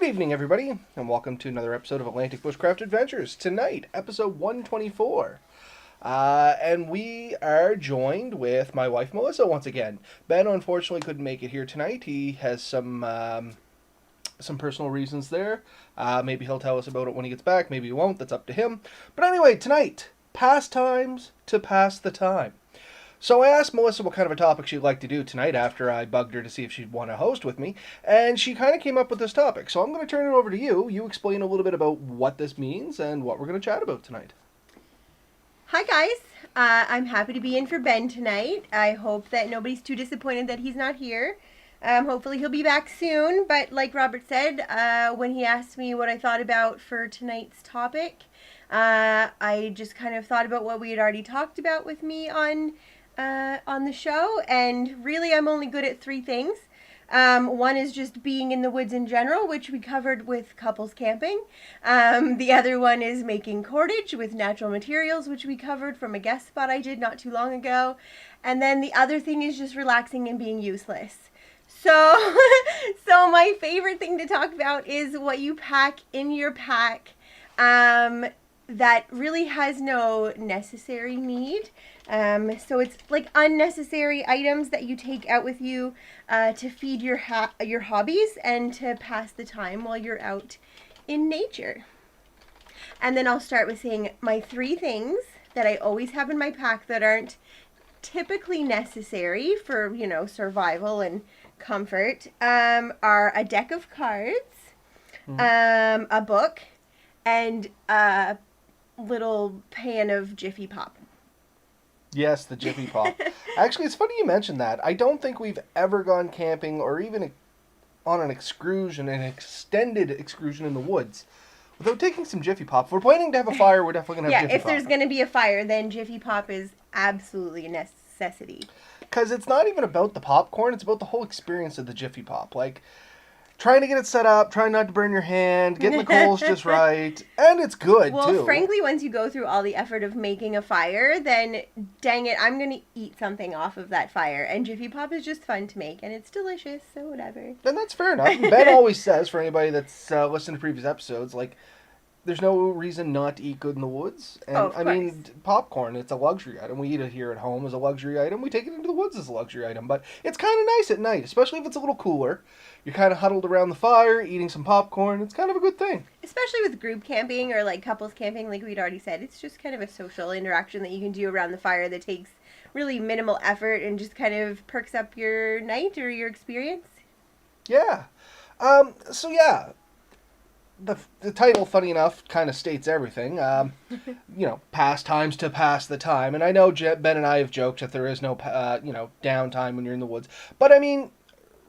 Good evening, everybody, and welcome to another episode of Atlantic Bushcraft Adventures. Tonight, episode 124. And we are joined with my wife, Melissa, once again. Ben, unfortunately, couldn't make it here tonight. He has some personal reasons there. Maybe he'll tell us about it when he gets back. Maybe he won't. That's up to him. But anyway, tonight, pastimes to pass the time. So I asked Melissa what kind of a topic she'd like to do tonight after I bugged her to see if she'd want to host with me, and she kind of came up with this topic. So I'm going to turn it over to you. You explain a little bit about what this means and what we're going to chat about tonight. Hi guys, I'm happy to be in for Ben tonight. I hope that nobody's too disappointed that he's not here. Hopefully he'll be back soon, but like Robert said, when he asked me what I thought about for tonight's topic, I just kind of thought about what we had already talked about with me on the show, and really I'm only good at three things. One is just being in the woods in general, which we covered with couples camping. The other one is making cordage with natural materials, which we covered from a guest spot I did not too long ago. And then the other thing is just relaxing and being useless. So, so my favorite thing to talk about is what you pack in your pack that really has no necessary need. So it's like unnecessary items that you take out with you to feed your hobbies and to pass the time while you're out in nature. And then I'll start with saying my three things that I always have in my pack that aren't typically necessary for, survival and comfort, are a deck of cards, a book, and a little pan of Jiffy Pop. Yes, the Jiffy Pop. Actually, it's funny you mentioned that. I don't think we've ever gone camping or even on an extended excursion in the woods without taking some Jiffy Pop. If we're planning to have a fire, we're definitely going to have Jiffy Pop. Yeah, if there's going to be a fire, then Jiffy Pop is absolutely a necessity. Because it's not even about the popcorn, it's about the whole experience of the Jiffy Pop. Like, trying to get it set up, trying not to burn your hand, getting the coals just right, and it's good, too. Well, frankly, once you go through all the effort of making a fire, then, dang it, I'm going to eat something off of that fire. And Jiffy Pop is just fun to make, and it's delicious, so whatever. And that's fair enough. Ben always says, for anybody that's listened to previous episodes, like, there's no reason not to eat good in the woods. And, of course. I mean, popcorn, it's a luxury item. We eat it here at home as a luxury item. We take it into the woods as a luxury item. But it's kind of nice at night, especially if it's a little cooler. You're kind of huddled around the fire, eating some popcorn. It's kind of a good thing. Especially with group camping or, like, couples camping, like we'd already said. It's just kind of a social interaction that you can do around the fire that takes really minimal effort and just kind of perks up your night or your experience. Yeah. So, yeah. The title, funny enough, kind of states everything. Pastimes to pass the time. And I know Ben and I have joked that there is no, downtime when you're in the woods. But, I mean,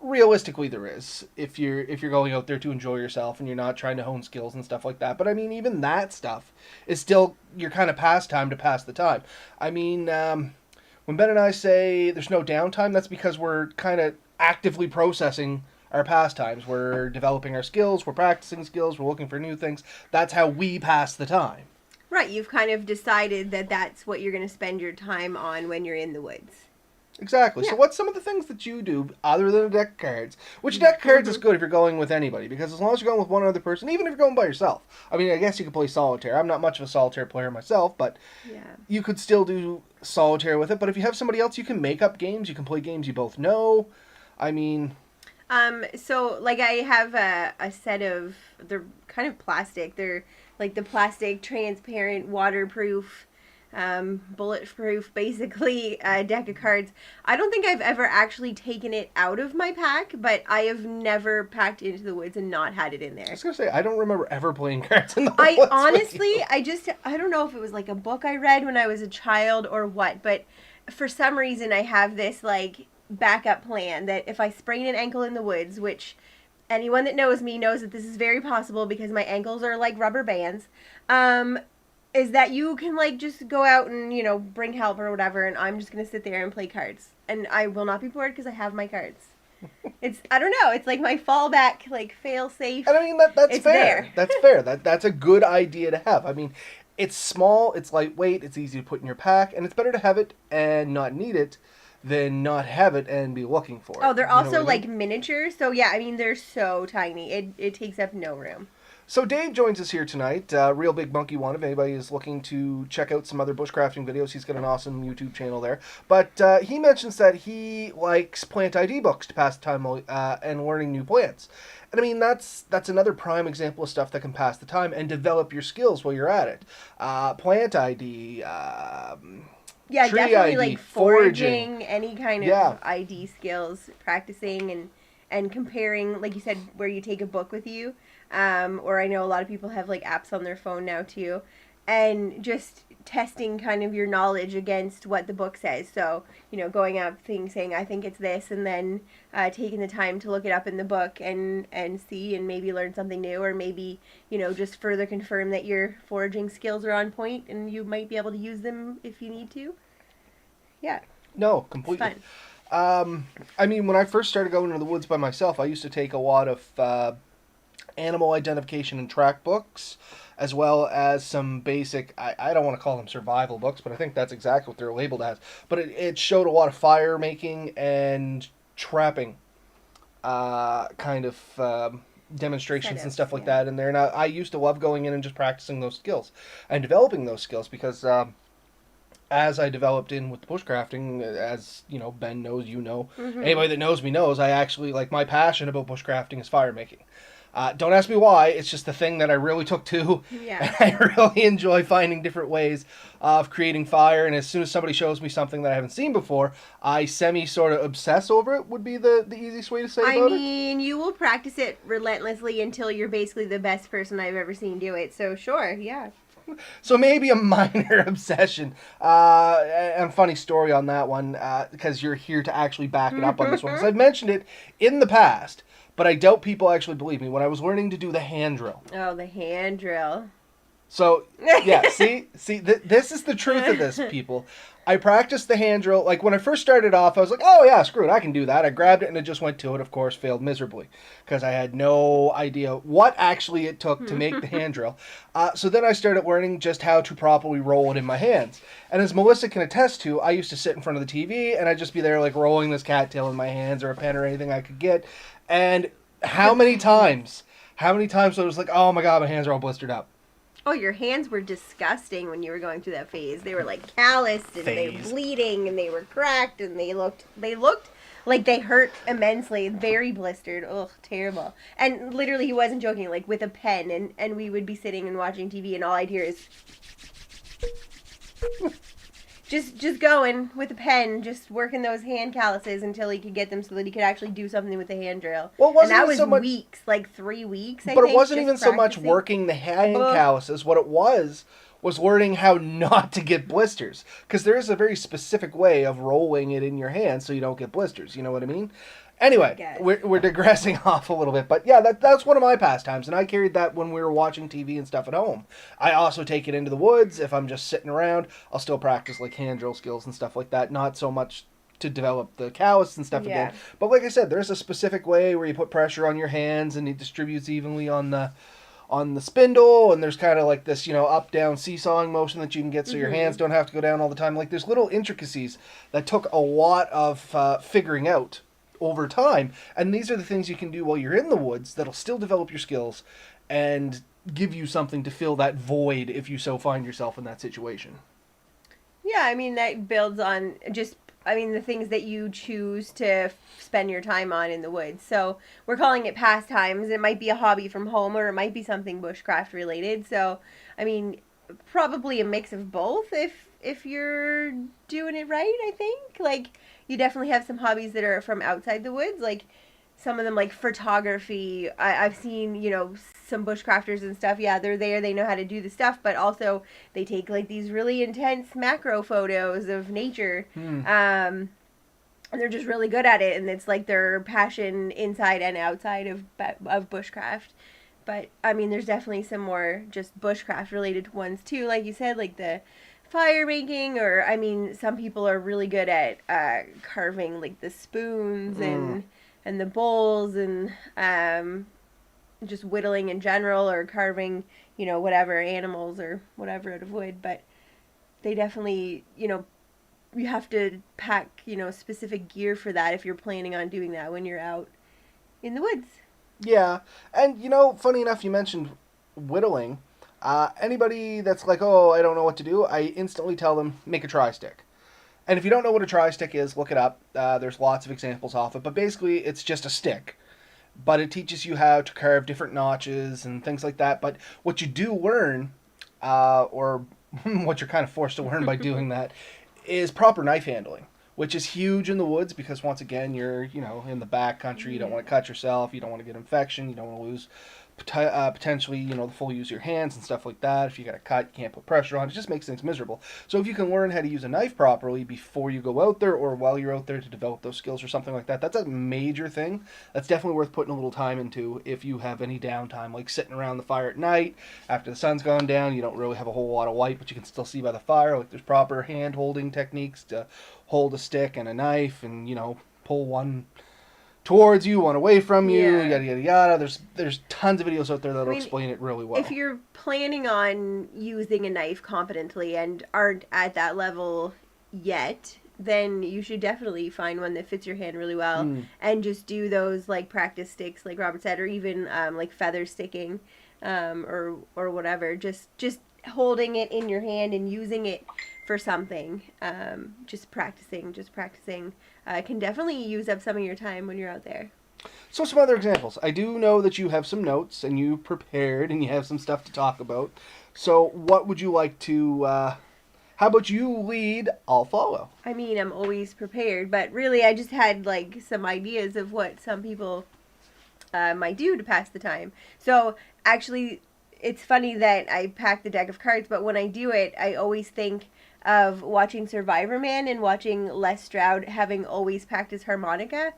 realistically there is. If you're going out there to enjoy yourself and you're not trying to hone skills and stuff like that. But, I mean, even that stuff is still your kind of pastime to pass the time. I mean, when Ben and I say there's no downtime, that's because we're kind of actively processing our pastimes. We're developing our skills, we're practicing skills, we're looking for new things. That's how we pass the time. Right, you've kind of decided that that's what you're going to spend your time on when you're in the woods. Exactly. Yeah. So what's some of the things that you do other than a deck of cards? Which deck of cards is good if you're going with anybody, because as long as you're going with one other person, even if you're going by yourself. I mean, I guess you could play solitaire. I'm not much of a solitaire player myself, but you could still do solitaire with it. But if you have somebody else, you can make up games, you can play games you both know. I mean... So, like, I have a set of, they're kind of plastic. They're, like, the plastic, transparent, waterproof, bulletproof, basically, deck of cards. I don't think I've ever actually taken it out of my pack, but I have never packed into the woods and not had it in there. I was going to say, I don't remember ever playing cards in the woods. I honestly, I don't know if it was, like, a book I read when I was a child or what, but for some reason I have this, like, backup plan that if I sprain an ankle in the woods, which anyone that knows me knows that this is very possible because my ankles are like rubber bands, is that you can, like, just go out and, bring help or whatever, and I'm just going to sit there and play cards. And I will not be bored because I have my cards. I don't know, it's like my fallback, like, fail-safe. And I mean, that's fair. That's fair. That's a good idea to have. I mean, it's small, it's lightweight, it's easy to put in your pack, and it's better to have it and not need it than not have it and be looking for it. Oh, they're You know also what I mean? like miniature. So yeah, I mean they're so tiny. It takes up no room. So Dave joins us here tonight. Real Big Monkey One. If anybody is looking to check out some other bushcrafting videos, he's got an awesome YouTube channel there. But he mentions that he likes plant ID books to pass the time and learning new plants. And I mean that's another prime example of stuff that can pass the time and develop your skills while you're at it. Plant ID. Yeah, Tree definitely ID, like foraging. foraging, any kind of Yeah. ID skills, practicing and comparing, like you said, where you take a book with you. Or I know a lot of people have like apps on their phone now too, and just testing kind of your knowledge against what the book says. So, you know, going out things saying I think it's this, and then taking the time to look it up in the book and see and maybe learn something new, or maybe, you know, just further confirm that your foraging skills are on point and you might be able to use them if you need to. Yeah, No, it's completely. fun. I mean, when I first started going into the woods by myself, I used to take a lot of animal identification and track books, as well as some basic, I don't want to call them survival books, but I think that's exactly what they're labeled as. But it showed a lot of fire making and trapping kind of demonstrations and Setups, stuff like yeah. that in there. And I used to love going in and just practicing those skills and developing those skills because as I developed in with bushcrafting, as you know, Ben knows, you know, Mm-hmm. anybody that knows me knows, I actually like my passion about bushcrafting is fire making. Don't ask me why. It's just the thing that I really took to, Yeah. and I really enjoy finding different ways of creating fire. And as soon as somebody shows me something that I haven't seen before, I semi sort of obsess over it. Would be the easiest way to say I about it. mean, you will practice it relentlessly until you're basically the best person I've ever seen do it. So sure, yeah. So maybe a minor obsession. And funny story on that one, because you're here to actually back it up on this one. Because I've mentioned it in the past, but I doubt people actually believe me. When I was learning to do the hand drill. Oh, the hand drill. So yeah, this is the truth of this, people. I practiced the hand drill. Like when I first started off, I was like, "Oh yeah, screw it, I can do that." I grabbed it and it just went to it. Of course, failed miserably because I had no idea what actually it took to make the hand drill. So then I started learning just how to properly roll it in my hands. And as Melissa can attest to, I used to sit in front of the TV and I'd just be there like rolling this cattail in my hands or a pen or anything I could get. And how many times? How many times I was like, "Oh my god, my hands are all blistered up." Oh, your hands were disgusting when you were going through that phase. They were like calloused and they were Phase. bleeding and they were cracked and they looked like they hurt immensely, very blistered. Ugh, terrible. And literally he wasn't joking, like with a pen and we would be sitting and watching TV and all I'd hear is just going with a pen, just working those hand calluses until he could get them so that he could actually do something with the hand drill. Well, it And wasn't that even was so much. weeks, like 3 weeks, I But think. it wasn't just even so much practicing. working the hand Ugh. calluses. What it was learning how not to get blisters. Because there is a very specific way of rolling it in your hand so you don't get blisters. You know what I mean? Anyway, Yes. we're digressing off a little bit. But yeah, that's one of my pastimes. And I carried that when we were watching TV and stuff at home. I also take it into the woods. If I'm just sitting around, I'll still practice like hand drill skills and stuff like that. Not so much to develop the callus and stuff Yeah. again. But like I said, there's a specific way where you put pressure on your hands and it distributes evenly on the spindle, and there's kind of like this, you know, up down seesawing motion that you can get so your hands don't have to go down all the time. Like there's little intricacies that took a lot of figuring out over time, and these are the things you can do while you're in the woods that'll still develop your skills and give you something to fill that void if you so find yourself in that situation. Yeah, I mean, that builds on just, I mean, the things that you choose to spend your time on in the woods. So we're calling it pastimes. It might be a hobby from home or it might be something bushcraft related. So, I mean, probably a mix of both if you're doing it right, I think. Like, you definitely have some hobbies that are from outside the woods, like some of them like photography. I've seen, you know, some bushcrafters and stuff. Yeah, they're there, they know how to do the stuff, but also they take like these really intense macro photos of nature. And they're just really good at it, and it's like their passion inside and outside of bushcraft. But I mean, there's definitely some more just bushcraft related ones too, like you said, like the fire making, or I mean, some people are really good at carving like the spoons and the bowls and just whittling in general, or carving, you know, whatever animals or whatever out of wood. But they definitely, you know, you have to pack, specific gear for that if you're planning on doing that when you're out in the woods. Yeah, and funny enough, you mentioned whittling. Anybody that's like, oh, I don't know what to do, I instantly tell them, make a tri-stick. And if you don't know what a tri-stick is, look it up. There's lots of examples off it, but basically it's just a stick. But it teaches you how to carve different notches and things like that. But what you do learn, or what you're kind of forced to learn by doing that, is proper knife handling, which is huge in the woods because once again you're in the back country. You don't want to cut yourself. You don't want to get infection. You don't want to lose potentially the full use of your hands and stuff like that. If you got a cut, you can't put pressure on. It just makes things miserable. So if you can learn how to use a knife properly before you go out there or while you're out there to develop those skills or something like that, that's a major thing. That's definitely worth putting a little time into if you have any downtime, like sitting around the fire at night after the sun's gone down. You don't really have a whole lot of light, but you can still see by the fire. Like there's proper hand holding techniques to hold a stick and a knife and pull one towards you, one away from you, yada yada yada. There's tons of videos out there that'll explain it really well. If you're planning on using a knife competently and aren't at that level yet, then you should definitely find one that fits your hand really well and just do those like practice sticks, like Robert said, or even like feather sticking, or whatever. Just holding it in your hand and using it for something. Just practicing. Can definitely use up some of your time when you're out there. So some other examples. I do know that you have some notes and you prepared and you have some stuff to talk about. So what would you like to, how about you lead, I'll follow. I mean, I'm always prepared, but really I just had like some ideas of what some people might do to pass the time. So actually, it's funny that I pack the deck of cards, but when I do it, I always think of watching Survivor Man and watching Les Stroud having always packed his harmonica,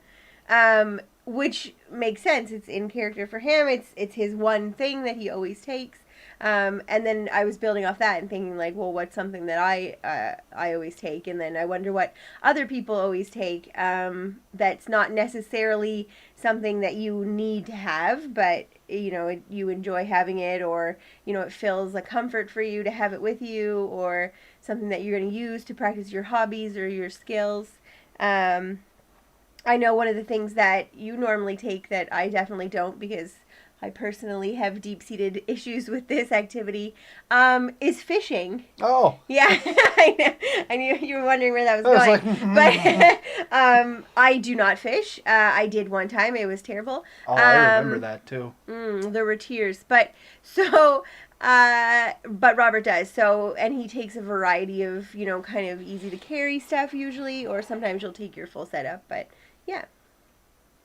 which makes sense. It's in character for him. It's his one thing that he always takes. And then I was building off that and thinking like, well, what's something that I always take? And then I wonder what other people always take. That's not necessarily something that you need to have, but you enjoy having it, or it fills a comfort for you to have it with you, or something that you're going to use to practice your hobbies or your skills. I know one of the things that you normally take that I definitely don't, because I personally have deep-seated issues with this activity, is fishing. Oh. Yeah, I knew you were wondering where that was going. But I do not fish. I did one time. It was terrible. Oh, I remember that too. There were tears. But Robert does. So, and he takes a variety of, kind of easy to carry stuff usually, or sometimes you'll take your full setup. But yeah.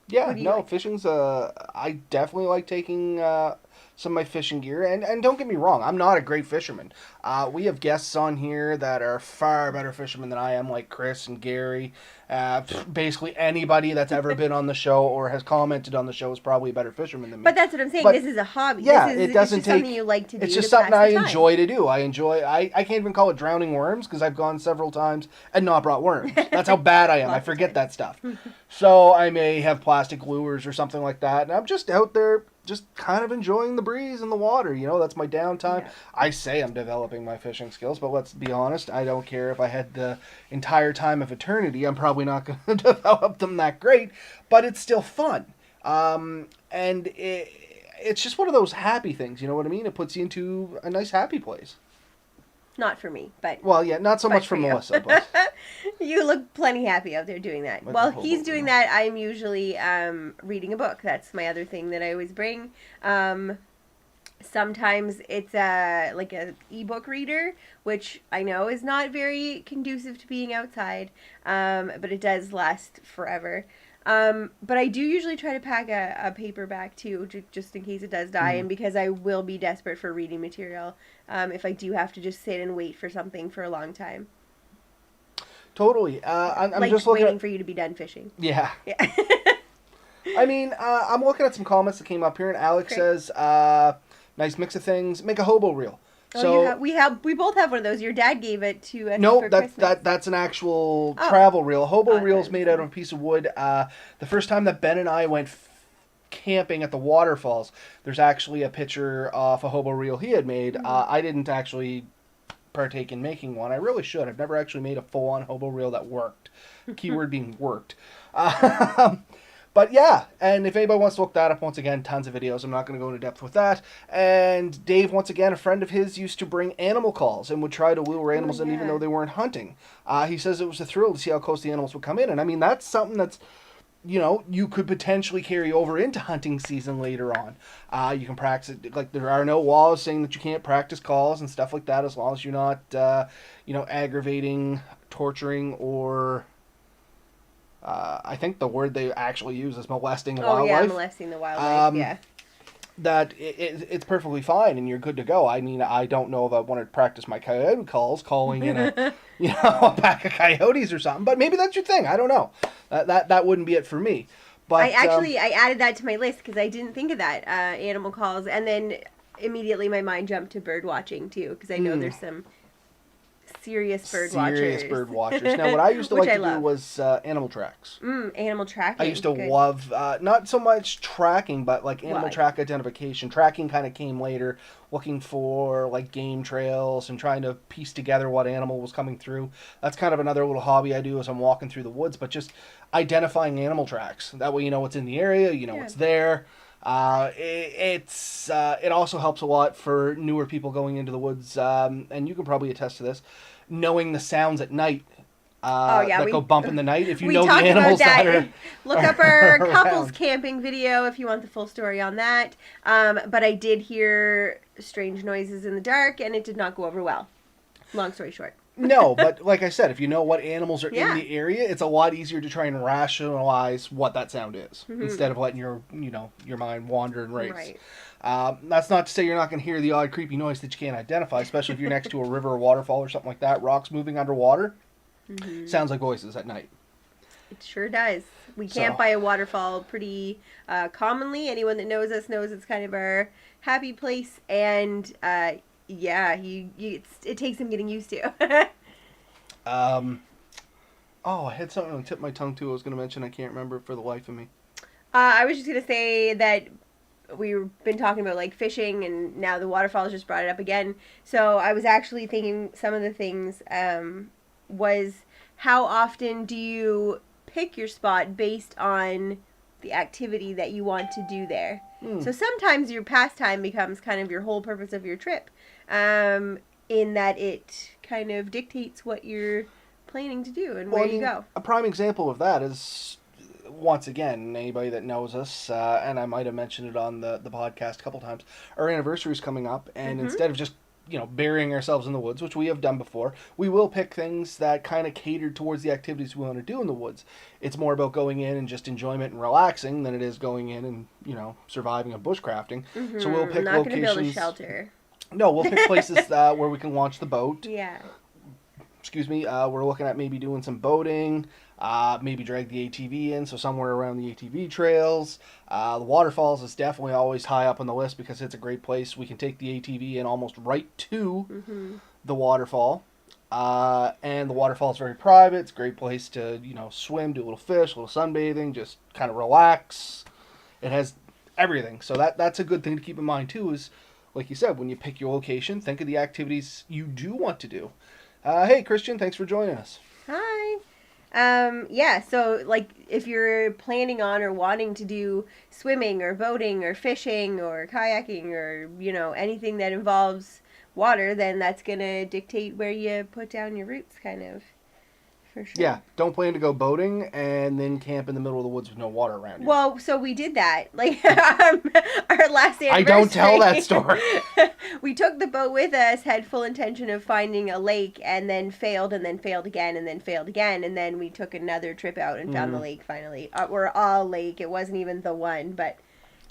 Yeah, no, like? Fishing's, I definitely like taking some of my fishing gear, and don't get me wrong, I'm not a great fisherman. We have guests on here that are far better fishermen than I am, like Chris and Gary. Basically anybody that's ever been on the show or has commented on the show is probably a better fisherman than me. But that's what I'm saying, this is a hobby. Yeah, it doesn't it's just take, something you like to do. It's just something I enjoy to do. I can't even call it drowning worms, because I've gone several times and not brought worms. That's how bad I am. I forget that stuff. So I may have plastic lures or something like that, and I'm just out there just kind of enjoying the breeze and the water. That's my downtime. Yeah. I say I'm developing my fishing skills, but let's be honest, I don't care if I had the entire time of eternity. I'm probably not going to develop them that great, but it's still fun. And it's just one of those happy things, you know what I mean? It puts you into a nice happy place. Not for me, but... Well, yeah, not so much for Melissa, but... You look plenty happy out there doing that. While he's doing that, I'm usually reading a book. That's my other thing that I always bring. Sometimes it's like an ebook reader, which I know is not very conducive to being outside, but it does last forever. But I do usually try to pack a paperback too, just in case it does die, and because I will be desperate for reading material if I do have to just sit and wait for something for a long time. Totally. I'm like just looking waiting for you to be done fishing. Yeah. I mean, I'm looking at some comments that came up here, and Alex says, nice mix of things. Make a hobo reel. So we both have one of those. Your dad gave it to us. No, that's an actual travel reel. A hobo reel is made out of a piece of wood. The first time that Ben and I went camping at the waterfalls, there's actually a picture of a hobo reel he had made. I didn't actually partake in making one. I really should. I've never actually made a full-on hobo reel that worked. Keyword being worked. But yeah, and if anybody wants to look that up, once again, tons of videos. I'm not going to go into depth with that. And Dave, once again, a friend of his, used to bring animal calls and would try to lure animals in even though they weren't hunting. He says it was a thrill to see how close the animals would come in. And I mean, that's something that's, you could potentially carry over into hunting season later on. You can practice it. Like, there are no laws saying that you can't practice calls and stuff like that as long as you're not, aggravating, torturing, or... I think the word they actually use is molesting wildlife. Oh, yeah, molesting the wildlife, yeah. That it's perfectly fine and you're good to go. I mean, I don't know if I want to practice my coyote calls, calling in a pack of coyotes or something, but maybe that's your thing. I don't know. That wouldn't be it for me. But I added that to my list because I didn't think of that, animal calls, and then immediately my mind jumped to bird watching too, because I know there's some serious bird watchers. Now, what I used to like to do was animal tracks. Animal tracking. I used to love, not so much tracking, but like animal track identification. Tracking kind of came later, looking for like game trails and trying to piece together what animal was coming through. That's kind of another little hobby I do as I'm walking through the woods, but just identifying animal tracks. That way you know what's in the area, you know what's there. It also helps a lot for newer people going into the woods, and you can probably attest to this, knowing the sounds at night that go bump in the night. If you know the animals that are... Look up our couples camping video if you want the full story on that. But I did hear strange noises in the dark, and it did not go over well. Long story short. No, but like I said, if you know what animals are in the area, it's a lot easier to try and rationalize what that sound is instead of letting your mind wander and race. Right. That's not to say you're not going to hear the odd creepy noise that you can't identify, especially if you're next to a river or waterfall or something like that. Rocks moving underwater sounds like voices at night. It sure does. We camp by a waterfall pretty commonly. Anyone that knows us knows it's kind of our happy place, and it takes some getting used to. I had something on the tip of my tongue too I was going to mention. I can't remember for the life of me. I was just going to say that we've been talking about like fishing, and now the waterfalls just brought it up again. So I was actually thinking some of the things was how often do you pick your spot based on the activity that you want to do there? So sometimes your pastime becomes kind of your whole purpose of your trip, in that it kind of dictates what you're planning to do and where you go. A prime example of that is, once again, anybody that knows us, and I might have mentioned it on the podcast a couple times, our anniversary is coming up, and instead of just burying ourselves in the woods, which we have done before, we will pick things that kind of cater towards the activities we want to do in the woods. It's more about going in and just enjoyment and relaxing than it is going in and, surviving and bushcrafting. So we'll pick not locations. Not going to build a shelter. No, we'll pick places where we can launch the boat. Yeah. Excuse me. We're looking at maybe doing some boating. Maybe drag the ATV in, so somewhere around the ATV trails. The waterfalls is definitely always high up on the list because it's a great place. We can take the ATV in almost right to the waterfall. And the waterfall is very private. It's a great place to, swim, do a little fish, a little sunbathing, just kind of relax. It has everything. So that's a good thing to keep in mind too, is, like you said, when you pick your location, think of the activities you do want to do. Hey, Christian, thanks for joining us. Hi. So like if you're planning on or wanting to do swimming or boating or fishing or kayaking or, anything that involves water, then that's going to dictate where you put down your roots, kind of. For sure. Yeah, don't plan to go boating and then camp in the middle of the woods with no water around you. Well, so we did that. Like, our last anniversary. I don't tell that story. We took the boat with us, had full intention of finding a lake, and then failed again, and then failed again, and then we took another trip out and found the lake finally. We're all lake. It wasn't even the one, but...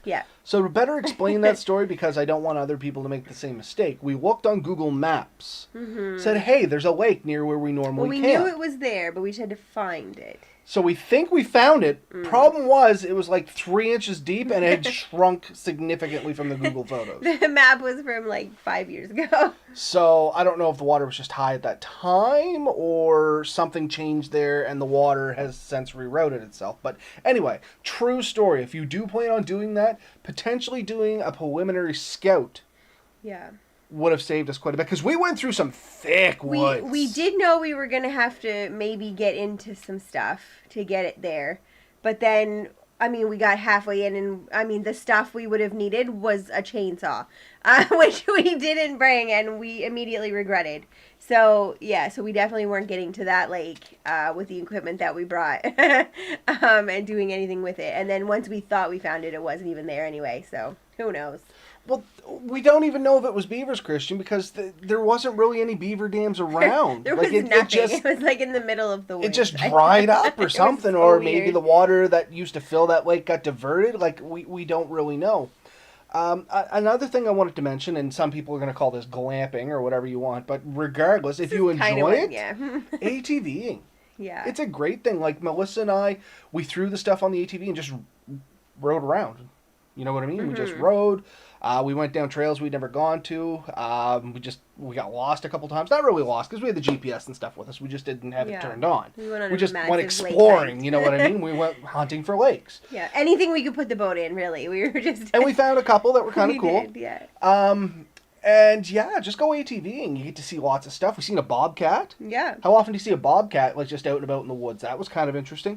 Yeah. So to better explain that story, because I don't want other people to make the same mistake, we looked on Google Maps, said, hey, there's a lake near where we normally camp. We knew it was there, but we just had to find it. So we think we found it. Problem was, it was like 3 inches deep and it had shrunk significantly from the Google photos. The map was from like 5 years ago. So I don't know if the water was just high at that time or something changed there and the water has since rerouted itself. But anyway, true story. If you do plan on doing that, potentially doing a preliminary scout. Yeah. would have saved us quite a bit because we went through some thick woods. We did know we were going to have to maybe get into some stuff to get it there. But then, I mean, we got halfway in, and I mean, the stuff we would have needed was a chainsaw, which we didn't bring, and we immediately regretted. So, yeah, so we definitely weren't getting to that lake with the equipment that we brought and doing anything with it. And then once we thought we found it, it wasn't even there anyway, so who knows? Well, we don't even know if it was beavers, Christian, because there wasn't really any beaver dams around. There was nothing. It was like in the middle of the woods. It just dried up or something, so or weird. maybe the water that used to fill that lake got diverted. Like, we don't really know. Another thing I wanted to mention, and some people are going to call this glamping or whatever you want, but regardless, if you enjoy it, yeah. ATVing. Yeah. It's a great thing. Like, Melissa and I, we threw the stuff on the ATV and just rode around. You know what I mean? We just rode. We went down trails we'd never gone to. We got lost a couple times. Not really lost because we had the GPS and stuff with us. We just didn't have it turned on. We just went exploring. You know what I mean? We went hunting for lakes. Yeah, anything we could put the boat in, really. We were just. And we found a couple that were kind of cool. Did, yeah. And yeah, just go ATVing. You get to see lots of stuff. We've seen a bobcat. Yeah. How often do you see a bobcat like just out and about in the woods? That was kind of interesting.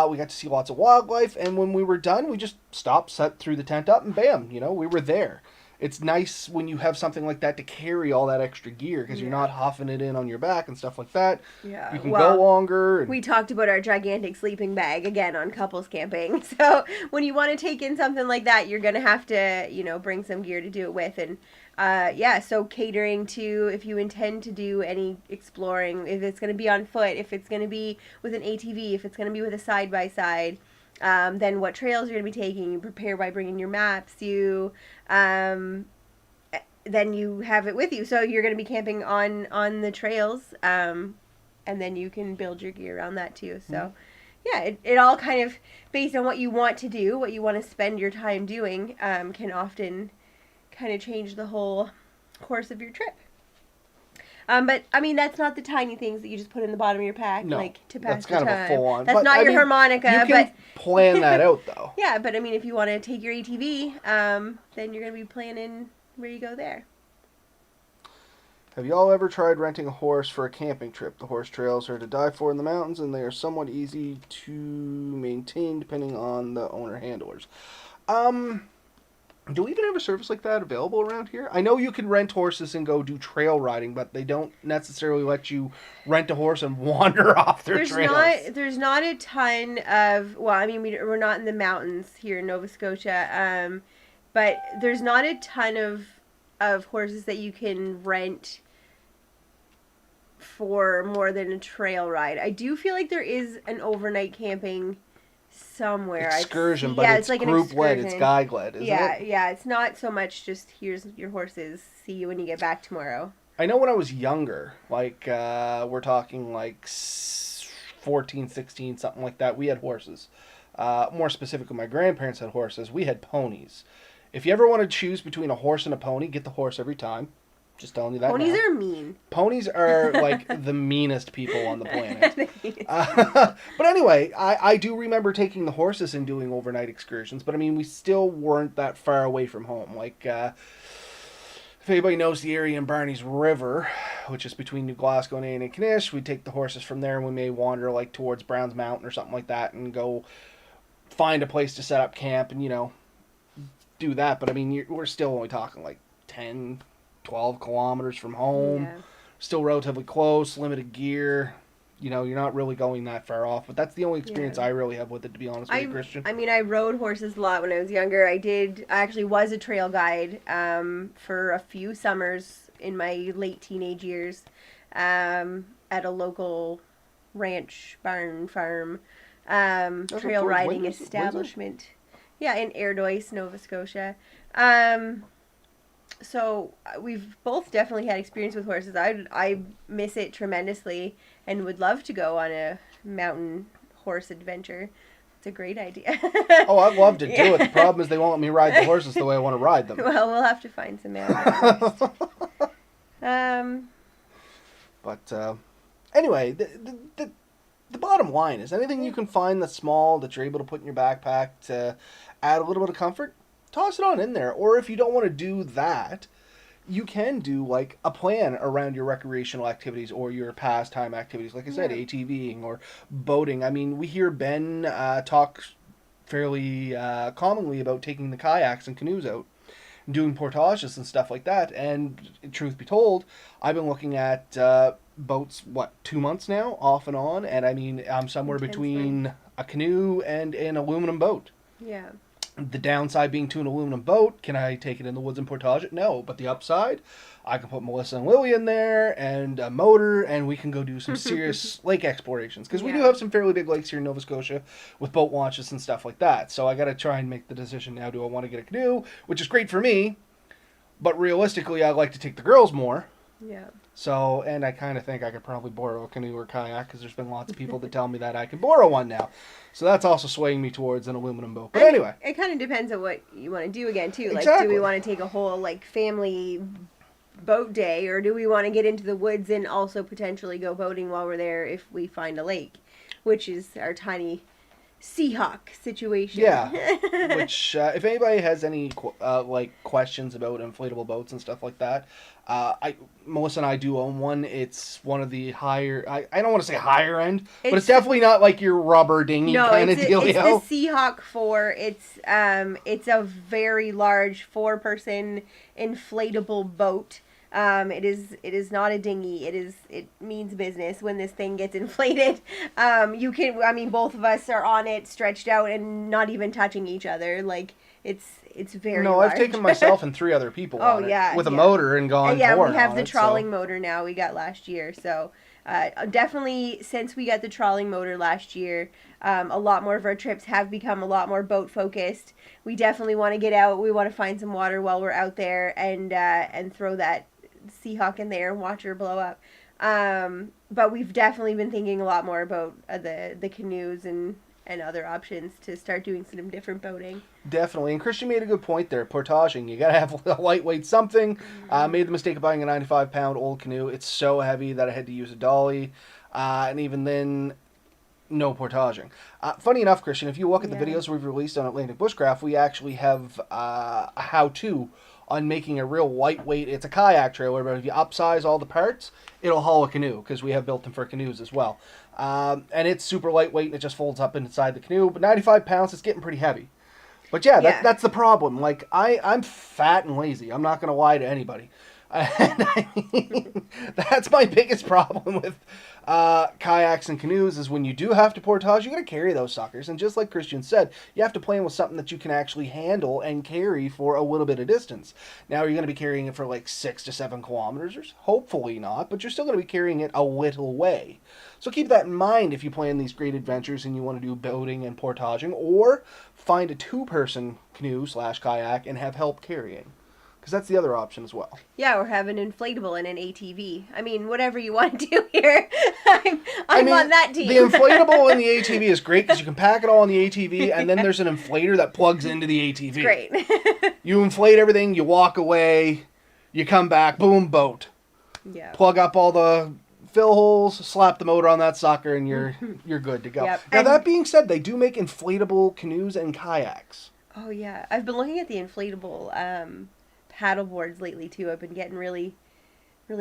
We got to see lots of wildlife, and when we were done, we just stopped, set threw the tent up, and bam, we were there. It's nice when you have something like that to carry all that extra gear because you're not huffing it in on your back and stuff like that. Yeah. You can go longer. We talked about our gigantic sleeping bag again on couples camping. So when you want to take in something like that, you're going to have to, bring some gear to do it with. And so catering to if you intend to do any exploring, if it's going to be on foot, if it's going to be with an ATV, if it's going to be with a side-by-side, then what trails you're going to be taking. You prepare by bringing your maps. Then you have it with you. So you're going to be camping on the trails, and then you can build your gear around that too. So, yeah, it all kind of, based on what you want to do, what you want to spend your time doing, can often kind of change the whole course of your trip. But I mean, that's not the tiny things that you just put in the bottom of your pack, like to pass the time. That's kind of a full-on. That's not your harmonica. You can plan that out, though. Yeah, but I mean, if you want to take your ATV, then you're going to be planning where you go there. Have you all ever tried renting a horse for a camping trip? The horse trails are to die for in the mountains, and they are somewhat easy to maintain depending on the owner handlers. Do we even have a service like that available around here? I know you can rent horses and go do trail riding, but they don't necessarily let you rent a horse and wander off their trails. There's not a ton of, well, I mean, we're not in the mountains here in Nova Scotia, but there's not a ton of horses that you can rent for more than a trail ride. I do feel like there is an overnight camping somewhere. Excursion, but it's like group-led, it's guide-led, isn't it? Yeah, it's not so much just, here's your horses, see you when you get back tomorrow. I know when I was younger, like, we're talking like 14, 16, something like that, we had horses. More specifically, my grandparents had horses. We had ponies. If you ever want to choose between a horse and a pony, get the horse every time. Just telling you that Ponies now. are mean. Ponies are like the meanest people on the planet. But anyway, I do remember taking the horses and doing overnight excursions. But I mean, we still weren't that far away from home. Like, if anybody knows the area in Barney's River, which is between New Glasgow and Knish, we'd take the horses from there and we may wander like towards Browns Mountain or something like that and go find a place to set up camp and, do that. But I mean, we're still only talking like 10, 12 kilometers from home. Yeah. Still relatively close, limited gear. You're not really going that far off. But that's the only experience I really have with it, to be honest with you, Christian. I mean, I rode horses a lot when I was younger. I actually was a trail guide for a few summers in my late teenage years at a local ranch, barn, farm, trail riding establishment. Yeah, in Ardoise, Nova Scotia. So we've both definitely had experience with horses. I miss it tremendously and would love to go on a mountain horse adventure. It's a great idea. Oh, I'd love to do it. The problem is they won't let me ride the horses the way I want to ride them. Well, we'll have to find some mountains. But anyway, the bottom line is anything you can find that's small that you're able to put in your backpack to add a little bit of comfort, toss it on in there. Or if you don't want to do that, you can do like a plan around your recreational activities or your pastime activities. Like I said, Yeah. ATVing or boating. I mean, we hear Ben talk fairly commonly about taking the kayaks and canoes out and doing portages and stuff like that. And truth be told, I've been looking at boats, what, 2 months now, off and on. And I mean, I'm somewhere Intensely. between a canoe and an aluminum boat. Yeah. The downside being to an aluminum boat, can I take it in the woods and portage it? No. But the upside, I can put Melissa and Lily in there and a motor, and we can go do some serious lake explorations. Because we do Yeah. have some fairly big lakes here in Nova Scotia with boat launches and stuff like that. So I got to try and make the decision now. Do I want to get a canoe, which is great for me, but realistically, I like to take the girls more. Yeah. So, and I kind of think I could probably borrow a canoe or kayak because there's been lots of people that tell me that I can borrow one now. So that's also swaying me towards an aluminum boat. But anyway. It kind of depends on what you want to do again, too. Like, Exactly. do we want to take a whole, like, family boat day, or do we want to get into the woods and also potentially go boating while we're there if we find a lake, which is our tiny Seahawk situation. Yeah. Which, if anybody has any like questions about inflatable boats and stuff like that, Melissa and I do own one. It's one of the higher. I don't want to say higher end, but it's definitely not like your rubber dinghy kind of dealio. It's the Seahawk 4. It's a very large 4-person inflatable boat. It is not a dinghy. It means business when this thing gets inflated. Both of us are on it, stretched out, and not even touching each other. Like, it's very large. I've taken myself and 3 other people on it with a motor and gone Yeah, forward we have on the it, trawling motor now. We got last year, so definitely since we got the trawling motor last year, a lot more of our trips have become a lot more boat focused. We definitely want to get out. We want to find some water while we're out there and throw that Seahawk in there and watch her blow up. But we've definitely been thinking a lot more about the canoes and other options to start doing some different boating. Definitely. And Christian made a good point there. Portaging. You got to have a lightweight something. Made the mistake of buying a 95-pound old canoe. It's so heavy that I had to use a dolly. And even then, no portaging. Funny enough, Christian, if you look at the videos we've released on Atlantic Bushcraft, we actually have a how-to on making a real lightweight. It's a kayak trailer, but if you upsize all the parts, it'll haul a canoe, because we have built them for canoes as well. And it's super lightweight, and it just folds up inside the canoe. But 95 pounds, it's getting pretty heavy. But yeah, that's the problem. Like, I'm fat and lazy. I'm not going to lie to anybody. And I mean, that's my biggest problem with kayaks and canoes is when you do have to portage, you got to carry those suckers. And just like Christian said, you have to plan with something that you can actually handle and carry for a little bit of distance. Now, you're going to be carrying it for like 6 to 7 kilometers. Hopefully not, but you're still going to be carrying it a little way. So keep that in mind if you plan these great adventures and you want to do boating and portaging, or find a 2-person canoe/kayak and have help carrying. Because that's the other option as well. Yeah, or have an inflatable and an ATV. I mean, whatever you want to do here, I'm on that team. The inflatable and the ATV is great because you can pack it all in the ATV, and then there's an inflator that plugs into the ATV. Great. You inflate everything, you walk away, you come back, boom, boat. Yeah. Plug up all the fill holes, slap the motor on that sucker, and you're good to go. Yep. Now, that being said, they do make inflatable canoes and kayaks. Oh, yeah. I've been looking at the inflatable paddle boards lately too. I've been getting really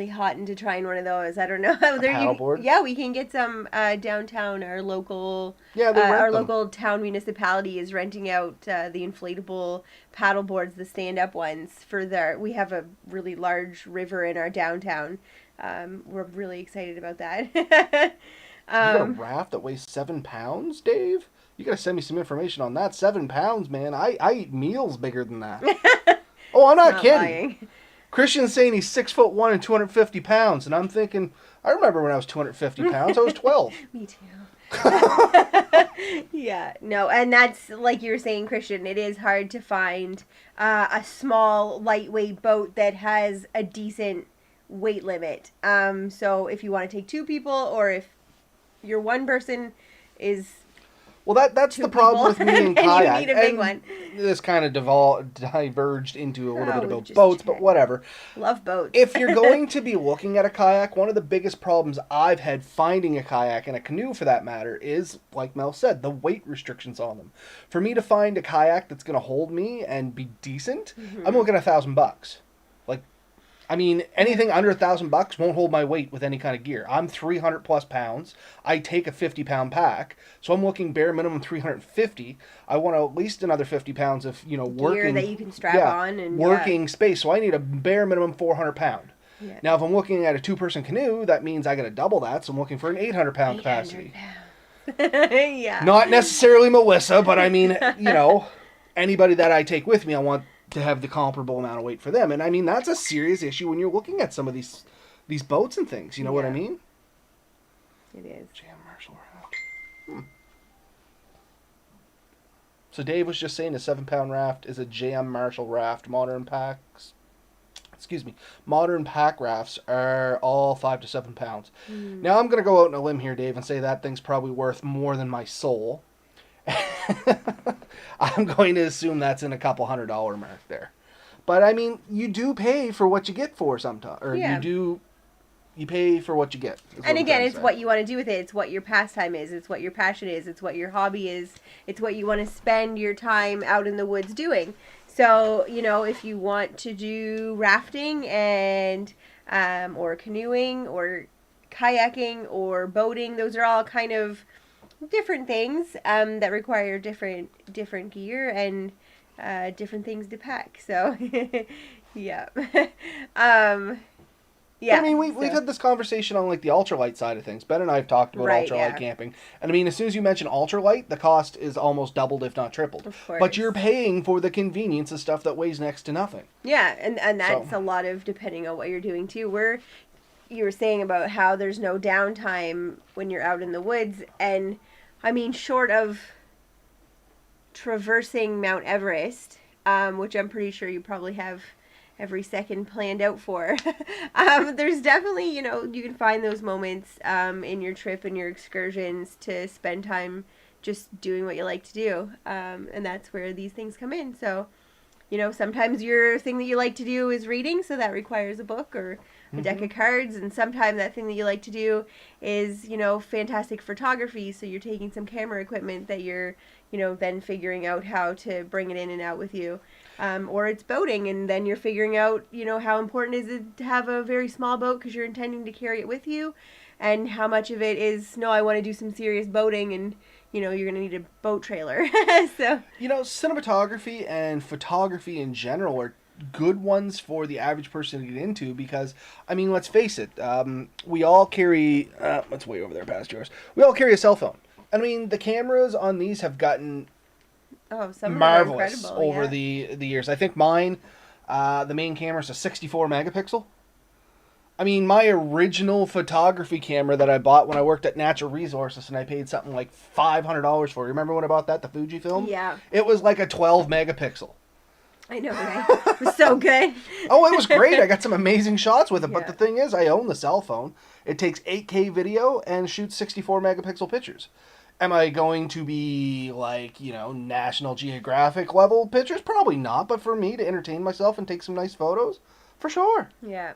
hot into trying one of those. I don't know. Paddleboard? Yeah, we can get some downtown. Our local local town municipality is renting out the inflatable paddle boards, the stand-up ones for we have a really large river in our downtown. We're really excited about that. You got a raft that weighs 7 pounds, Dave? You gotta send me some information on that. 7 pounds, man. I eat meals bigger than that. Oh, I'm not kidding. Lying. Christian's saying he's 6'1" and 250 pounds, and I'm thinking, I remember when I was 250 pounds. I was 12. Me too. Yeah, no, and that's like you were saying, Christian. It is hard to find a small, lightweight boat that has a decent weight limit. So if you want to take 2 people, or if your one person is. Well, that's the problem with me and kayak. You need a big one. This kind of diverged into a little bit about just boats, but whatever. Love boats. If you're going to be looking at a kayak, one of the biggest problems I've had finding a kayak, and a canoe for that matter, is, like Mel said, the weight restrictions on them. For me to find a kayak that's going to hold me and be decent, I'm looking at $1,000. Like, I mean, anything under $1,000 won't hold my weight with any kind of gear. I'm 300 plus pounds. I take a 50-pound pack, so I'm looking bare minimum 350. I want at least another 50 pounds of Gear working. that you can strap on and working space. So I need a bare minimum 400-pound. Yeah. Now, if I'm looking at a 2-person canoe, that means I got to double that. So I'm looking for an 800-pound capacity. Yeah. Not necessarily Melissa, but I mean, anybody that I take with me, I want to have the comparable amount of weight for them. And I mean, that's a serious issue when you're looking at some of these boats and things. You know what I mean? It is. J.M. Marshall raft. So Dave was just saying a 7-pound raft is a J.M. Marshall raft. Modern pack rafts are all 5 to 7 pounds. Now I'm going to go out on a limb here, Dave, and say that thing's probably worth more than my soul. I'm going to assume that's in a couple $100 mark there. But I mean, you do pay for what you get for sometimes, or you pay for what you get. And again, it's what you want to do with it. It's what your pastime is. It's what your passion is. It's what your hobby is. It's what you want to spend your time out in the woods doing. So, if you want to do rafting and or canoeing or kayaking or boating, those are all kind of different things that require different gear and different things to pack. So, yeah. Yeah. I mean, we've had this conversation on like the ultralight side of things. Ben and I have talked about ultralight camping. And I mean, as soon as you mention ultralight, the cost is almost doubled, if not tripled. Of course. But you're paying for the convenience of stuff that weighs next to nothing. Yeah, and that's a lot of depending on what you're doing too. You were saying about how there's no downtime when you're out in the woods. And I mean, short of traversing Mount Everest, which I'm pretty sure you probably have every second planned out for. There's definitely, you can find those moments in your trip and your excursions to spend time just doing what you like to do. And that's where these things come in. So, sometimes your thing that you like to do is reading, so that requires a book or a deck of cards. And sometimes that thing that you like to do is, fantastic photography. So you're taking some camera equipment that you're, then figuring out how to bring it in and out with you. Or it's boating, and then you're figuring out, how important is it to have a very small boat because you're intending to carry it with you, and how much of it is, no, I want to do some serious boating, and, you're going to need a boat trailer. So cinematography and photography in general are good ones for the average person to get into because, I mean, let's face it, we all carry, that's way over there past yours, we all carry a cell phone. I mean, the cameras on these have gotten marvelous over the years. I think mine, the main camera is a 64 megapixel. I mean, my original photography camera that I bought when I worked at Natural Resources and I paid something like $500 for. Remember when I bought that, the Fujifilm? Yeah. It was like a 12 megapixel. I know, right? It was so good. Oh, it was great. I got some amazing shots with it. But the thing is, I own the cell phone. It takes 8K video and shoots 64 megapixel pictures. Am I going to be like, National Geographic level pictures? Probably not. But for me to entertain myself and take some nice photos, for sure. Yeah.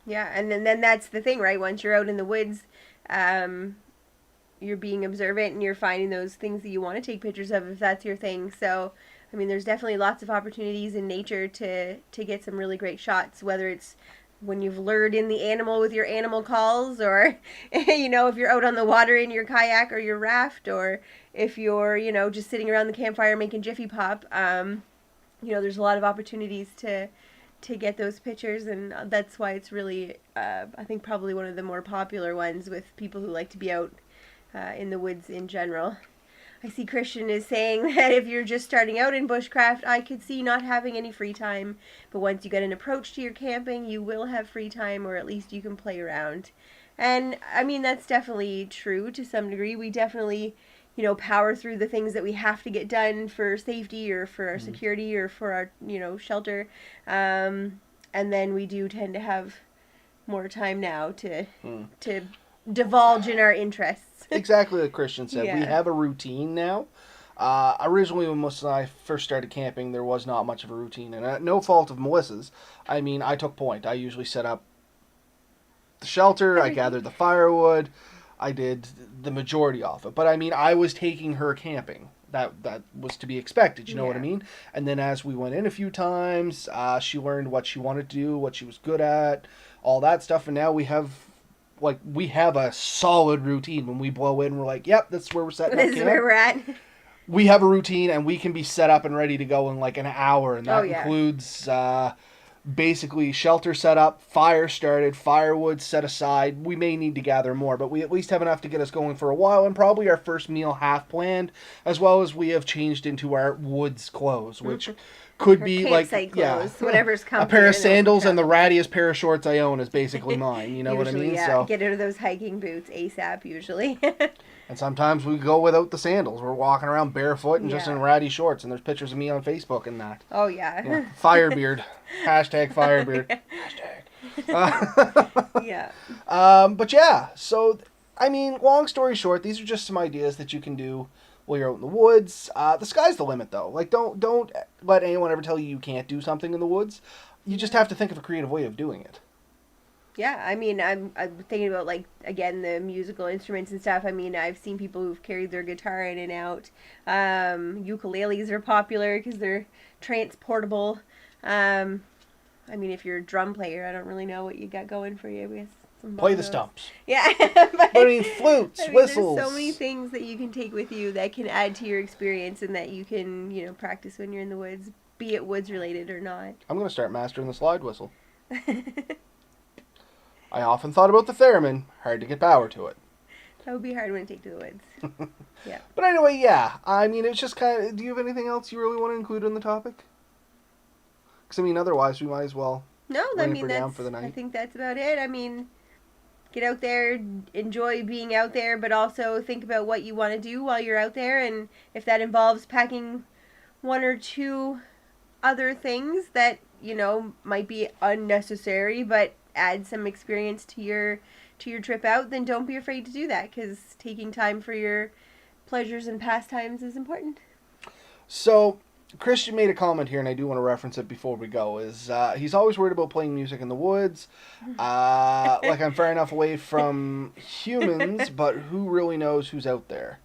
Yeah. And then that's the thing, right? Once you're out in the woods, you're being observant and you're finding those things that you want to take pictures of if that's your thing. So, I mean, there's definitely lots of opportunities in nature to get some really great shots, whether it's when you've lured in the animal with your animal calls, or, if you're out on the water in your kayak or your raft, or if you're, just sitting around the campfire making Jiffy Pop, there's a lot of opportunities to get those pictures, and that's why it's really, I think, probably one of the more popular ones with people who like to be out in the woods in general. I see Christian is saying that if you're just starting out in bushcraft, I could see not having any free time. But once you get an approach to your camping, you will have free time, or at least you can play around. And, I mean, that's definitely true to some degree. We definitely, power through the things that we have to get done for safety or for our security or for our, shelter. And then we do tend to have more time now to divulge in our interests. Exactly what Christian said. Yeah. We have a routine now. Originally, when Melissa and I first started camping, there was not much of a routine. And at no fault of Melissa's, I mean, I took point. I usually set up the shelter, I gathered the firewood, I did the majority of it. But I mean, I was taking her camping. that was to be expected. You know what I Yeah. mean? And then as we went in a few times, she learned what she wanted to do, what she was good at, all that stuff. And now we have a solid routine. When we blow in, we're like, yep, this is where we're setting up This is camp. where we're at. We have a routine, and we can be set up and ready to go in like an hour, and that Oh, yeah. includes basically shelter set up, fire started, firewood set aside. We may need to gather more, but we at least have enough to get us going for a while, and probably our first meal half planned, as well as we have changed into our woods clothes, which could Or be like campsite clothes, whatever's a comfy. pair I of know, sandals and the travel. rattiest pair of shorts I own is basically mine. You know what I Usually, mean? yeah. So, Get out of those hiking boots ASAP, usually. and sometimes we go without the sandals. We're walking around barefoot and just Yeah. in ratty shorts, and there's pictures of me on Facebook and that. Oh, yeah. Yeah. Firebeard. Hashtag Firebeard. Hashtag. Yeah. But yeah, so, I mean, long story short, these are just some ideas that you can do while you're out in the woods. The sky's the limit, though. Like, don't let anyone ever tell you you can't do something in the woods. You just have to think of a creative way of doing it. Yeah, I mean, I'm thinking about, like, again, the musical instruments and stuff. I mean, I've seen people who've carried their guitar in and out. Ukuleles are popular because they're transportable. I mean, if you're a drum player, I don't really know what you got going for you. With some Play the bongos. stumps. Yeah. But I mean, flutes, I mean, whistles. there's so many things that you can take with you that can add to your experience and that you can, practice when you're in the woods, be it woods related or not. I'm going to start mastering the slide whistle. I often thought about the theremin. Hard to get power to it. That would be hard when I take to the woods. Yeah. But anyway, yeah. I mean, it's just kind of... Do you have anything else you really want to include in the topic? Because, I mean, otherwise, we might as well... No, I Bring it mean, for down that's, for the night. I think that's about it. I mean, get out there, enjoy being out there, but also think about what you want to do while you're out there. And if that involves packing one or two other things that, might be unnecessary, but add some experience to your trip out, then don't be afraid to do that, because taking time for your pleasures and pastimes is important. So, Christian made a comment here, and I do want to reference it before we go, is he's always worried about playing music in the woods. Like I'm far enough away from humans, but who really knows who's out there?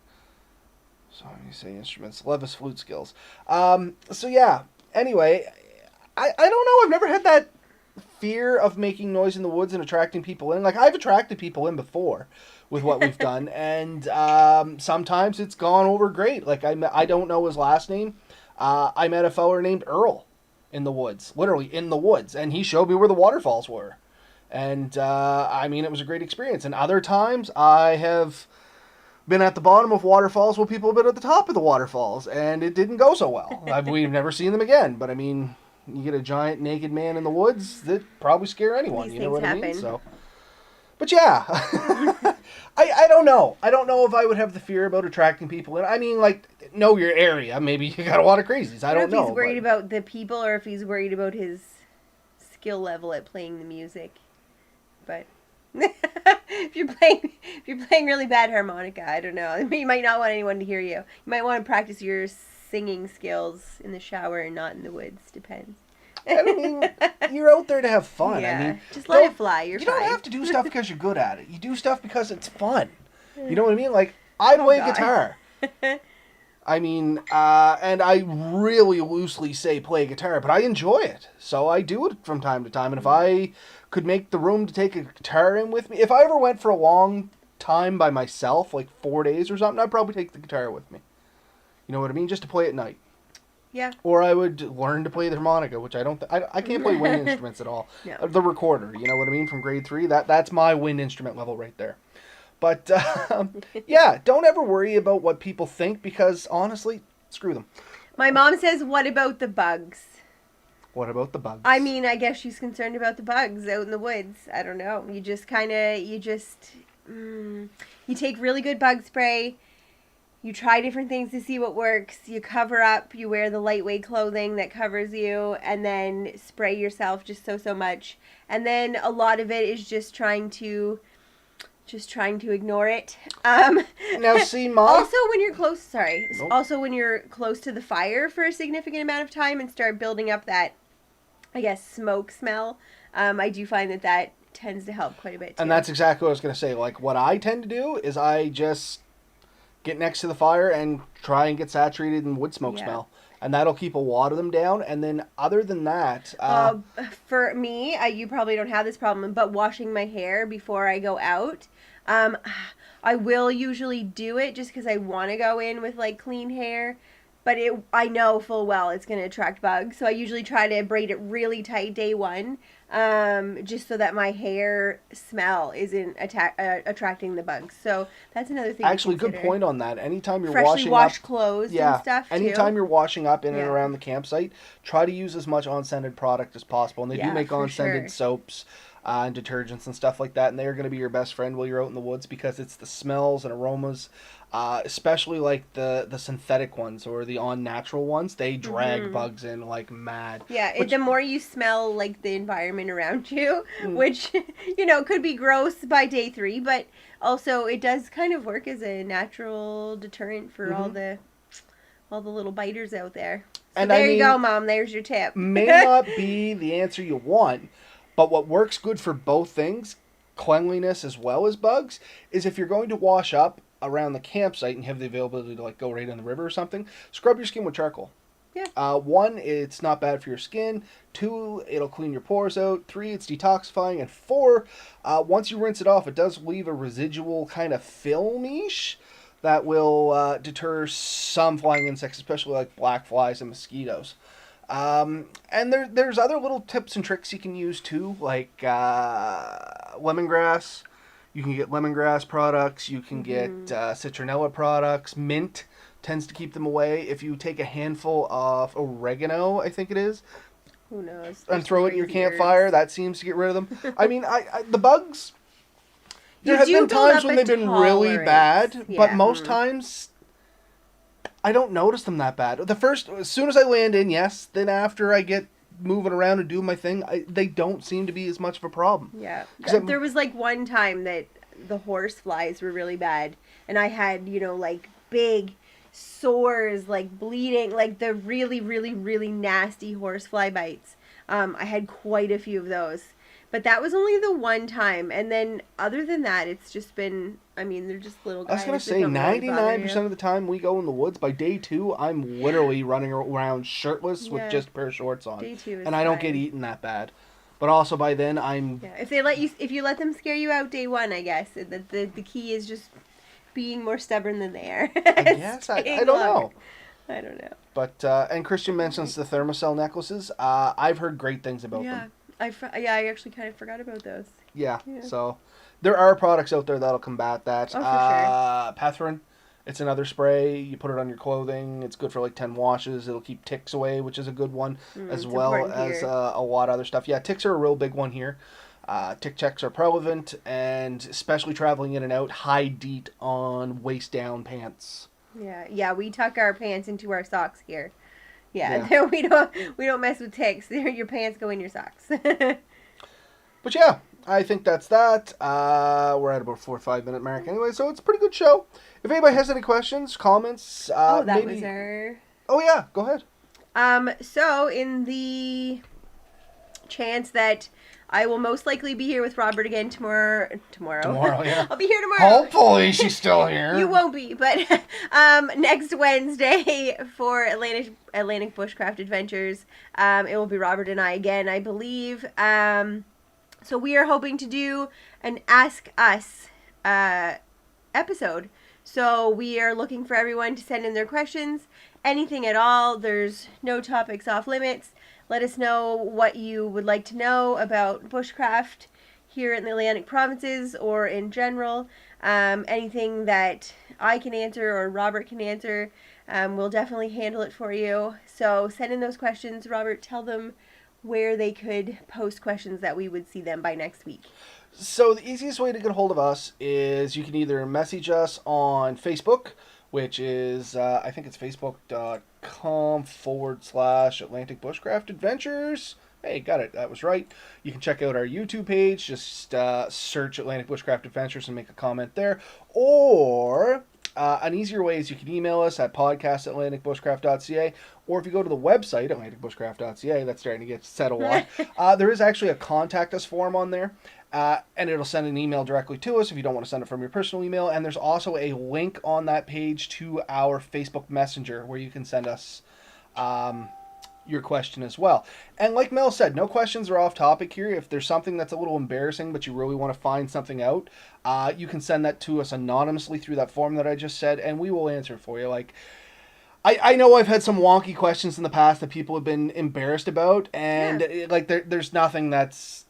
So, you say instruments. Levis flute skills. So, yeah. Anyway, I don't know. I've never had that fear of making noise in the woods and attracting people in. Like, I've attracted people in before with what we've done, and sometimes it's gone over great. Like, I don't know his last name. I met a feller named Earl in the woods, literally in the woods, and he showed me where the waterfalls were. And, I mean, it was a great experience. And other times, I have been at the bottom of waterfalls while people have been at the top of the waterfalls, and it didn't go so well. We've never seen them again, but I mean... You get a giant naked man in the woods, that probably scare anyone. These You know what things I mean? happen. So, but yeah, I don't know. I don't know if I would have the fear about attracting people. And I mean, like, know your area. Maybe you got a lot of crazies. I don't know. If he's worried about the people or if he's worried about his skill level at playing the music. But if you're playing really bad harmonica, I don't know. You might not want anyone to hear you. You might want to practice your singing skills in the shower and not in the woods. Depends. I mean, you're out there to have fun. Yeah, I mean, just let it fly. You're you fine. don't have to do stuff because you're good at it. You do stuff because it's fun. You know what I mean? Like, I play God. guitar. I mean, and I really loosely say play guitar, but I enjoy it. So I do it from time to time. And if I could make the room to take a guitar in with me, if I ever went for a long time by myself, like 4 days or something, I'd probably take the guitar with me. You know what I mean? Just to play at night. Yeah. Or I would learn to play the harmonica, which I don't... I can't play wind instruments at all. No. The recorder, you know what I mean, from grade 3. That's my wind instrument level right there. But, yeah, don't ever worry about what people think, because, honestly, screw them. My mom says, what about the bugs? What about the bugs? I mean, I guess she's concerned about the bugs out in the woods. I don't know. You just you take really good bug spray. You try different things to see what works. You cover up. You wear the lightweight clothing that covers you, and then spray yourself just so much. And then a lot of it is just trying to ignore it. Now, see, my... Also, when you're close, sorry. Nope. Also, when you're close to the fire for a significant amount of time and start building up that, I guess, smoke smell, I do find that tends to help quite a bit too. And that's exactly what I was going to say. Like, what I tend to do is I just get next to the fire and try and get saturated in wood smoke smell. And that'll keep a lot of them down. And then other than that... for me, you probably don't have this problem, but washing my hair before I go out, I will usually do it just because I want to go in with like clean hair. But I know full well it's going to attract bugs. So I usually try to braid it really tight day one, just so that my hair smell isn't attracting the bugs. So that's another thing. Actually, good point on that. Anytime you're freshly washed up, clothes and stuff too. Anytime you're washing up in and around the campsite, try to use as much on-scented product as possible. And they do make on-scented soaps and detergents and stuff like that. And they are going to be your best friend while you're out in the woods because it's the smells and aromas. Especially like the synthetic ones or the on-natural ones, they drag bugs in like mad. Yeah, the more you smell like the environment around you, which, could be gross by day 3, but also it does kind of work as a natural deterrent for all the little biters out there. So and there you go, Mom. There's your tip. May not be the answer you want, but what works good for both things, cleanliness as well as bugs, is if you're going to wash up around the campsite and have the availability to like go right in the river or something, scrub your skin with charcoal. Yeah. 1, it's not bad for your skin. 2, it'll clean your pores out. 3, it's detoxifying. And 4, once you rinse it off, it does leave a residual kind of filmish that will deter some flying insects, especially like black flies and mosquitoes. And there's other little tips and tricks you can use too, like lemongrass. You can get lemongrass products. You can get citronella products. Mint tends to keep them away. If you take a handful of oregano, I think it is. Who knows? And throw it in your campfire, that seems to get rid of them. I mean, the bugs, there have been times when they've been really bad, but most times I don't notice them that bad. As soon as I land in, yes. Then after I get moving around and doing my thing, they don't seem to be as much of a problem. Yeah. There was like one time that the horse flies were really bad, and I had, like big sores, like bleeding, like the really, really, really nasty horse fly bites. I had quite a few of those. But that was only the one time. And then other than that, it's just been, they're just little guys. I was going to say, 99% of the time we go in the woods, by day 2, I'm literally running around shirtless with just a pair of shorts on. Day 2 is and I don't get eaten that bad. But also by then, I'm... Yeah, if you let them scare you out day 1, I guess. The key is just being more stubborn than they are. I guess. I don't know. I don't know. But, and Christian mentions the thermocell necklaces. I've heard great things about them. I actually kind of forgot about those. Yeah, so there are products out there that'll combat that. Oh, for sure. Pethrin, it's another spray. You put it on your clothing. It's good for like 10 washes. It'll keep ticks away, which is a good one, as well as a lot of other stuff. Yeah, ticks are a real big one here. Tick checks are prevalent, and especially traveling in and out, high DEET on waist-down pants. Yeah, we tuck our pants into our socks here. Yeah. we don't mess with ticks. Your pants go in your socks. But yeah, I think that's that. We're at about 4 or 5 minute mark anyway, so it's a pretty good show. If anybody has any questions, comments, was maybe... our... Oh yeah, go ahead. So in the chance that I will most likely be here with Robert again tomorrow. Tomorrow, yeah. I'll be here tomorrow. Hopefully she's still here. You won't be, but next Wednesday for Atlantic Bushcraft Adventures, it will be Robert and I again, I believe. So we are hoping to do an Ask Us episode. So we are looking for everyone to send in their questions, anything at all. There's no topics off limits. Let us know what you would like to know about bushcraft here in the Atlantic provinces or in general. Anything that I can answer or Robert can answer, we'll definitely handle it for you. So send in those questions. Robert, tell them where they could post questions that we would see them by next week. So the easiest way to get a hold of us is you can either message us on Facebook, which is, I think it's facebook.com/Atlantic Bushcraft Adventures. Hey, got it. That was right. You can check out our YouTube page. Just search Atlantic Bushcraft Adventures and make a comment there. Or an easier way is you can email us at podcast@atlanticbushcraft.ca. Or if you go to the website, atlanticbushcraft.ca, that's starting to get settled on. There is actually a contact us form on there. and it'll send an email directly to us if you don't want to send it from your personal email. And there's also a link on that page to our Facebook Messenger where you can send us your question as well. And like Mel said, no questions are off topic here. If there's something that's a little embarrassing but you really want to find something out, you can send that to us anonymously through that form that I just said, and we will answer it for you. Like, I know I've had some wonky questions in the past that people have been embarrassed about, and like there's nothing that's...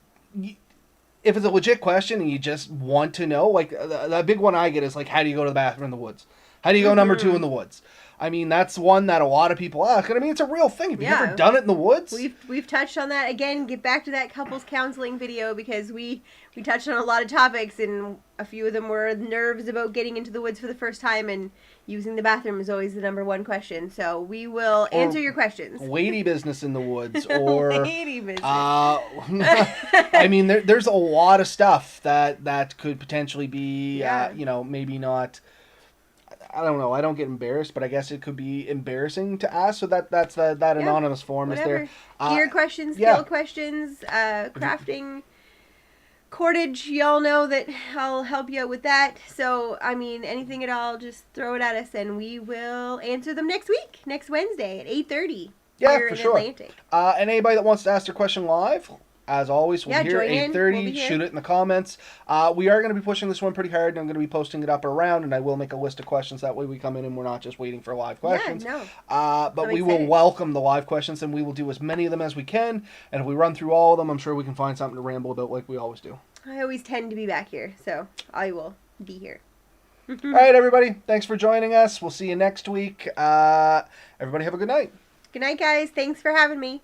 If it's a legit question and you just want to know, like the big one I get is like, how do you go to the bathroom in the woods? How do you go number 2 in the woods? I mean, that's one that a lot of people ask. And I mean, it's a real thing. Have you ever done it in the woods? We've touched on that. Again, get back to that couples counseling video because we touched on a lot of topics, and a few of them were nerves about getting into the woods for the first time, and using the bathroom is always the number one question. So we will answer your questions. Lady business in the woods, or lady business. I mean, there's a lot of stuff that could potentially be, maybe not. I don't know. I don't get embarrassed, but I guess it could be embarrassing to ask. So that's that anonymous form whatever. is there. Gear questions, skill questions, crafting, cordage. Y'all know that I'll help you out with that. So, I mean, anything at all, just throw it at us, and we will answer them next week, next Wednesday at 8:30. Yeah, here for in sure. Atlantic. And anybody that wants to ask their question live, as always, we'll be here at 8:30. We'll shoot it in the comments. We are going to be pushing this one pretty hard, and I'm going to be posting it up around, and I will make a list of questions. That way we come in and we're not just waiting for live questions. Yeah, no. But we will welcome the live questions, and we will do as many of them as we can. And if we run through all of them, I'm sure we can find something to ramble about like we always do. I always tend to be back here, so I will be here. All right, everybody. Thanks for joining us. We'll see you next week. Everybody have a good night. Good night, guys. Thanks for having me.